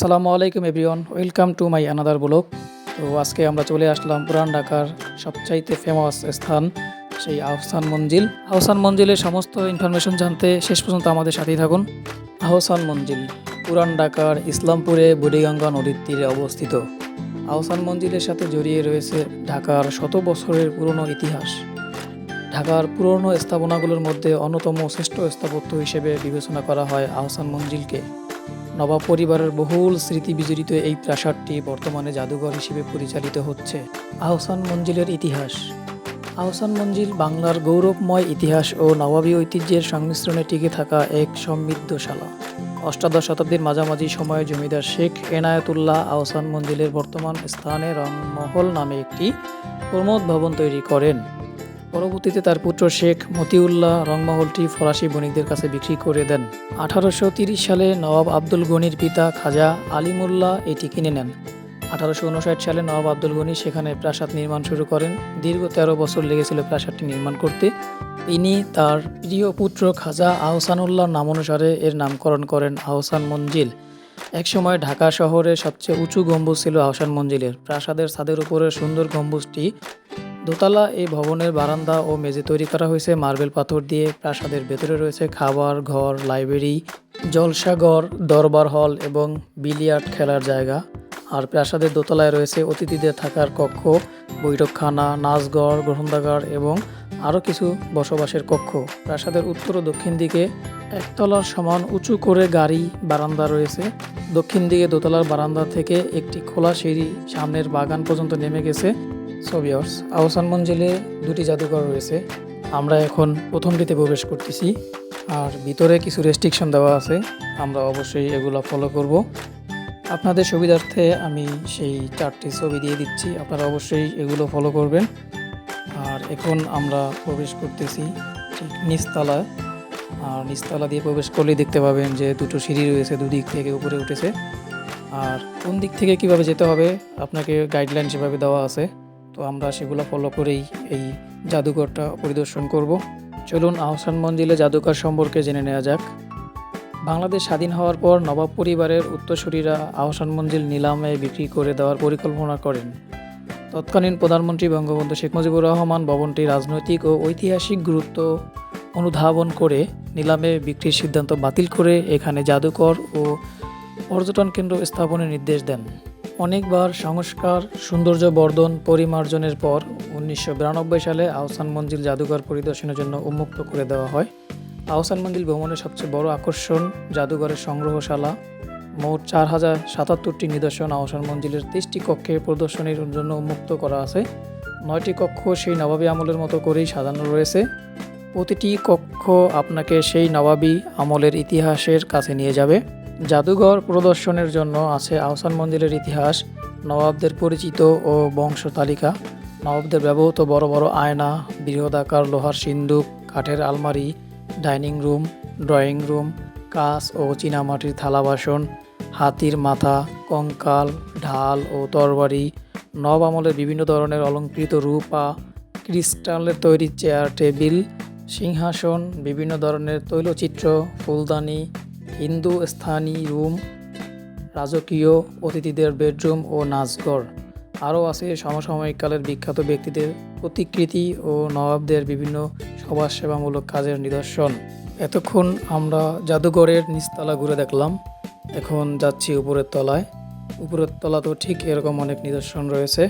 আসসালামু আলাইকুম everyone, welcome to my another blog. তো আজকে আমরা চলে আসলাম পুরান ঢাকার সবচাইতে ফেমাস স্থান সেই আহসান মঞ্জিল। আহসান মঞ্জিলের সমস্ত ইনফরমেশন জানতে শেষ পর্যন্ত আমাদের সাথেই থাকুন। আহসান মঞ্জিল পুরান ঢাকার ইসলামপুরে বুড়িগঙ্গা নদীর তীরে অবস্থিত। আহসান মঞ্জিলের সাথে জড়িয়ে রয়েছে ঢাকার শত বছরের পুরনো ইতিহাস। ঢাকার পুরনো স্থাপনাগুলোর মধ্যে অন্যতম শ্রেষ্ঠ স্থাপত্য হিসেবে বিবেচনা করা হয় আহসান মঞ্জিলকে। নবাব পরিবারের বহুল স্মৃতি বিজড়িত এই প্রাসাদটি বর্তমানে জাদুঘর হিসেবে পরিচালিত হচ্ছে। আহসান মঞ্জিলের ইতিহাস। আহসান মঞ্জিল বাংলার গৌরবময় ইতিহাস ও নবাবী ঐতিহ্যের সংমিশ্রণে টিকে থাকা এক সমৃদ্ধশালা। অষ্টাদশ শতাব্দীর মাঝামাঝি সময়ে জমিদার শেখ এনায়েতুল্লাহ আহসান মঞ্জিলের বর্তমান স্থানে রংমহল নামে একটি প্রমোদ ভবন তৈরি করেন। পরবর্তীতে তার পুত্র শেখ মতিউল্লাহ রংমহলটি ফরাসি বণিকদের কাছে বিক্রি করে দেন। 1830 সালে নবাব আব্দুল গনির পিতা খাজা আলিমুল্লাহ এটি কিনে নেন। 1859 সালে নবাব আব্দুল গনি সেখানে প্রাসাদ নির্মাণ শুরু করেন। দীর্ঘ 13 বছর লেগেছিল প্রাসাদটি নির্মাণ করতে। তিনি তার প্রিয় পুত্র খাজা আহসানুল্লাহ নামানুসারে এর নামকরণ করেন আহসান মঞ্জিল। একসময় ঢাকা শহরে সবচেয়ে উঁচু গম্বুজ ছিল আহসান মঞ্জিলের। প্রাসাদের ছাদের উপরের সুন্দর গম্বুজটি দোতলা। এই ভবনের বারান্দা ও মেঝে তৈরি করা হয়েছে মার্বেল পাথর দিয়ে। প্রাসাদের ভেতরে রয়েছে খাবার ঘর, লাইব্রেরি, জলসাঘর, দরবার হল এবং বিলিয়ার্ড খেলার জায়গা। আর প্রাসাদের দোতলায় রয়েছে অতিথিদের থাকার কক্ষ, বৈঠকখানা, নাচঘর, গ্রন্থাগার এবং আরও কিছু বসবাসের কক্ষ। প্রাসাদের উত্তর ও দক্ষিণ দিকে একতলার সমান উঁচু করে গাড়ি বারান্দা রয়েছে। দক্ষিণ দিকে দোতলার বারান্দা থেকে একটি খোলা সিঁড়ি সামনের বাগান পর্যন্ত নেমে গেছে। ভিউয়ার্স, আহসান মঞ্জিলে দুটি জাদুঘর রয়েছে। আমরা এখন প্রথমটিতে প্রবেশ করতেছি। আর ভিতরে কিছু রেস্ট্রিকশন দেওয়া আছে, আমরা অবশ্যই এগুলো ফলো করব। আপনাদের সুবিধার্থে আমি সেই 4টি ছবি দিয়ে দিচ্ছি, আপনারা অবশ্যই এগুলো ফলো করবেন। আর এখন আমরা প্রবেশ করতেছি ঠিক নিচতলা। আর নিচতলা দিয়ে প্রবেশ করলেই দেখতে পাবেন যে দুটো সিঁড়ি রয়েছে, দুদিক থেকে উপরে উঠেছে। আর কোন দিক থেকে কিভাবে যেতে হবে আপনাকে গাইডলাইন সেভাবে দেওয়া আছে। তো আমরা সেগুলো ফলো করেই এই জাদুঘরটা পরিদর্শন করব। চলুন আহসান মঞ্জিলে জাদুঘর সম্পর্কে জেনে নেওয়া যাক। বাংলাদেশ স্বাধীন হওয়ার পর নবাব পরিবারের উত্তরসূরিরা আহসান মঞ্জিল নিলামে বিক্রি করে দেওয়ার পরিকল্পনা করেন। তৎকালীন প্রধানমন্ত্রী বঙ্গবন্ধু শেখ মুজিবুর রহমান ভবনটি রাজনৈতিক ও ঐতিহাসিক গুরুত্ব অনুধাবন করে নিলামে বিক্রির সিদ্ধান্ত বাতিল করে এখানে জাদুঘর ও পর্যটন কেন্দ্র স্থাপনের নির্দেশ দেন। অনেকবার সংস্কার, সৌন্দর্য বর্ধন, পরিমার্জনের পর 1992 সালে আহসান মঞ্জিল জাদুঘর পরিদর্শনের জন্য উন্মুক্ত করে দেওয়া হয়। আহসান মঞ্জিল ভ্রমণের সবচেয়ে বড় আকর্ষণ জাদুঘরের সংগ্রহশালা। মোট 4077টি নিদর্শন আহসান মঞ্জিলের 23টি কক্ষে প্রদর্শনীর জন্য উন্মুক্ত করা আছে। 9টি কক্ষ সেই নবাবী আমলের মতো করেই সাজানো রয়েছে। প্রতিটি কক্ষ আপনাকে সেই নবাবী আমলের ইতিহাসের কাছে নিয়ে যাবে। জাদুঘর প্রদর্শনের জন্য আছে আহসান মঞ্জিলের ইতিহাস, নবাবদের পরিচিত ও বংশ তালিকা, নবাবদের ব্যবহৃত বড় বড় আয়না, বৃহদাকার লোহার সিন্দুক, কাঠের আলমারি, ডাইনিং রুম, ড্রয়িং রুম, কাঁচ ও চীনামাটির থালা বাসন, হাতির মাথা, কঙ্কাল, ঢাল ও তরবারি, নব আমলের বিভিন্ন ধরনের অলঙ্কৃত রূপা, ক্রিস্টালের তৈরি চেয়ার টেবিল, সিংহাসন, বিভিন্ন ধরনের তৈলচিত্র, ফুলদানি, হিন্দু স্থানীয় রুম, রাজকীয় অতিথিদের বেডরুম ও নাচঘর। আরও আছে সমসাময়িক কালের বিখ্যাত ব্যক্তিদের প্রতিকৃতি ও নবাবদের বিভিন্ন সমাজসেবামূলক কাজের নিদর্শন। এতক্ষণ আমরা জাদুঘরের নিচতলা ঘুরে দেখলাম, এখন যাচ্ছি উপরের তলায়। উপরের তলা তো ঠিক এরকম অনেক নিদর্শন রয়েছে।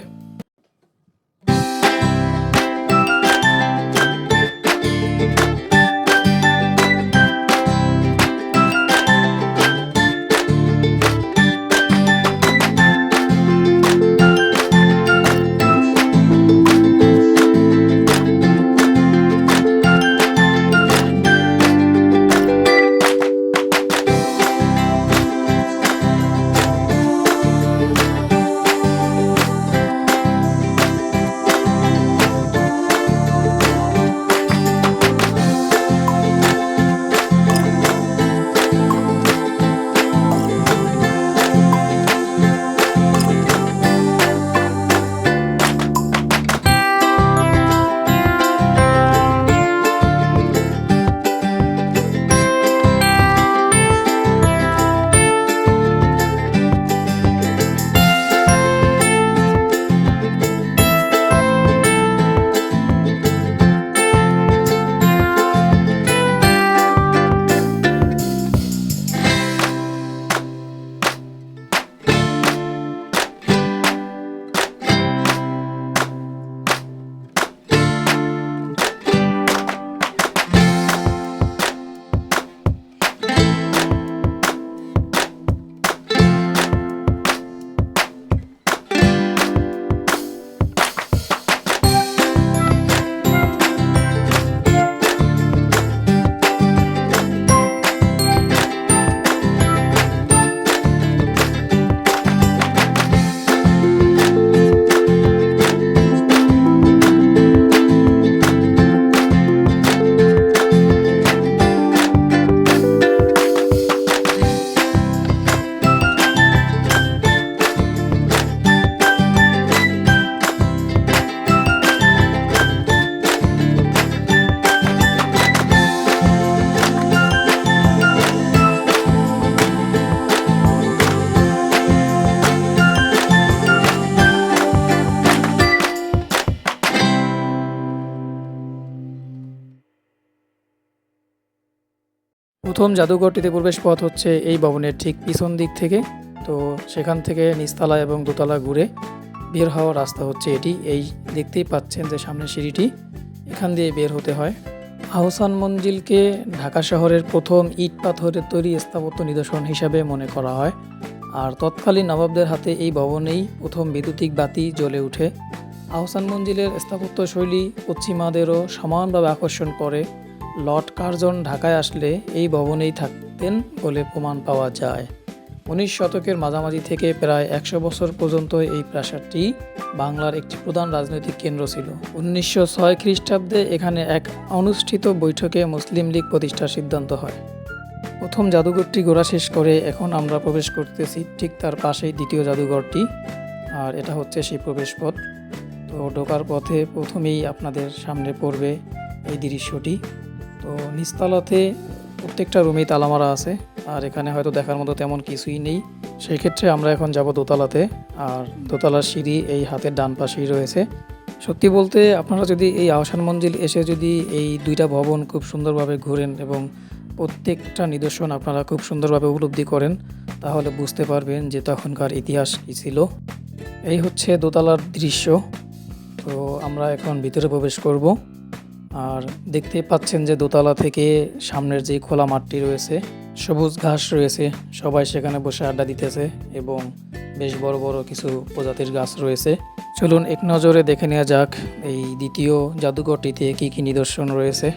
প্রথম জাদুঘরটিতে প্রবেশ পথ হচ্ছে এই ভবনের ঠিক পিছন দিক থেকে। তো সেখান থেকে নিচতলা এবং দোতলা ঘুরে বের হওয়ার রাস্তা হচ্ছে এটি। এই দেখতেই পাচ্ছেন যে সামনের সিঁড়িটি, এখান দিয়ে বের হতে হয়। আহসান মঞ্জিলকে ঢাকা শহরের প্রথম ইট পাথরের তৈরি স্থাপত্য নিদর্শন হিসাবে মনে করা হয়। আর তৎকালীন নবাবদের হাতে এই ভবনেই প্রথম বৈদ্যুতিক বাতি জ্বলে ওঠে। আহসান মঞ্জিলের স্থাপত্য শৈলী পশ্চিমাদেরও সমানভাবে আকর্ষণ করে। লর্ড কার্জন ঢাকায় আসলে এই ভবনেই থাকতেন বলে প্রমাণ পাওয়া যায়। 19 শতকের মাঝামাঝি থেকে প্রায় 100 বছর পর্যন্ত এই প্রাসাদটি বাংলার একটি প্রধান রাজনৈতিক কেন্দ্র ছিল। 1906 খ্রিস্টাব্দে এখানে এক অনুষ্ঠিত বৈঠকে মুসলিম লীগ প্রতিষ্ঠার সিদ্ধান্ত হয়। প্রথম জাদুঘরটি ঘোরা শেষ করে এখন আমরা প্রবেশ করতেছি ঠিক তার পাশেই দ্বিতীয় জাদুঘরটি, আর এটা হচ্ছে সেই প্রবেশ পথ। তো ঢোকার পথে প্রথমেই আপনাদের সামনে পড়বে এই দৃশ্যটি। তো নিচতলাতে প্রত্যেকটা রুমেই তালা মারা আছে, আর এখানে হয়তো দেখার মতো তেমন কিছুই নেই। সেই ক্ষেত্রে আমরা এখন যাব দোতলাতে, আর দোতলার সিঁড়ি এই হাতের ডান পাশেই রয়েছে। সত্যি বলতে আপনারা যদি এই আহসান মঞ্জিল এসে যদি এই দুইটা ভবন খুব সুন্দরভাবে ঘোরেন এবং প্রত্যেকটা নিদর্শন আপনারা খুব সুন্দরভাবে উপলব্ধি করেন, তাহলে বুঝতে পারবেন যে তখনকার ইতিহাস কী ছিল। এই হচ্ছে দোতলার দৃশ্য। তো আমরা এখন ভিতরে প্রবেশ করব। আর দেখতে পাচ্ছেন যে দোতলা থেকে সামনের যে খোলা মাঠটি রয়েছে, সবুজ ঘাস রয়েছে, সবাই সেখানে বসে আড্ডা দিতেছে এবং বেশ বড় বড় কিছু প্রজাতির গাছ রয়েছে। চলুন এক নজরে দেখে নেওয়া যাক এই দ্বিতীয় জাদুঘরটিতে কী কী নিদর্শন রয়েছে।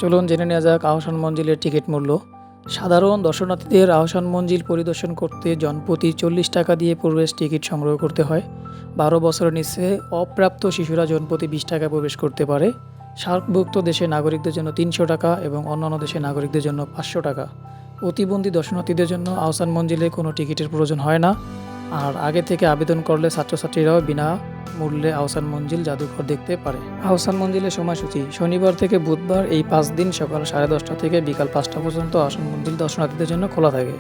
চলুন জেনে নেওয়া যাক আহসান মঞ্জিলের টিকিট মূল্য। সাধারণ দর্শনার্থীদের আহসান মঞ্জিল পরিদর্শন করতে জনপ্রতি 40 টাকা দিয়ে প্রবেশ টিকিট সংগ্রহ করতে হয়। 12 বছরের নিচে অপ্রাপ্ত শিশুরা জনপ্রতি 20 টাকা প্রবেশ করতে পারে। সার্কভুক্ত দেশের নাগরিকদের জন্য 300 টাকা এবং অন্যান্য দেশের নাগরিকদের জন্য 500 টাকা। প্রতিবন্ধী দর্শনার্থীদের জন্য আহসান মঞ্জিলে কোনো টিকিটের প্রয়োজন হয় না। আর আগে থেকে আবেদন করলে ছাত্রছাত্রীরাও বিনা মূল্যে আহসান মঞ্জিল জাদুঘর দেখতে পারে। আহসান মঞ্জিলের সময়সূচি শনিবার থেকে বুধবার এই 5 দিন সকাল 10:30 থেকে বিকাল 5টা পর্যন্ত আহসান মঞ্জিল দর্শনার্থীদের জন্য খোলা থাকে।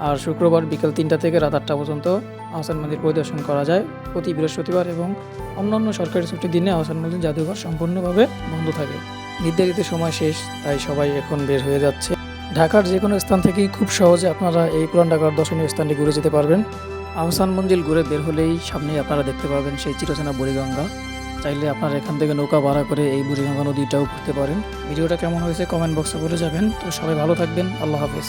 আর শুক্রবার বিকাল 3টা থেকে রাত 8টা পর্যন্ত আহসান মঞ্জিল পরিদর্শন করা যায়। প্রতি বৃহস্পতিবার এবং অন্যান্য সরকারি ছুটির দিনে আহসান মঞ্জিল জাদুঘর সম্পূর্ণভাবে বন্ধ থাকে। নির্ধারিত সময় শেষ, তাই সবাই এখন বের হয়ে যাচ্ছে। ঢাকার যে কোনো স্থান থেকেই খুব সহজে আপনারা এই পুরান ঢাকার দর্শনীয় স্থানটি ঘুরে যেতে পারবেন। আহসান মঞ্জিল ঘুরে বের হলেই সামনেই আপনারা দেখতে পাবেন সেই চিরচেনা বুড়িগঙ্গা। চাইলে আপনারা এখান থেকে নৌকা ভাড়া করে এই বুড়িগঙ্গা নদীটাও ঘুরতে পারেন। ভিডিওটা কেমন হয়েছে কমেন্ট বক্সে বলে যাবেন। তো সবাই ভালো থাকবেন। আল্লাহ হাফেজ।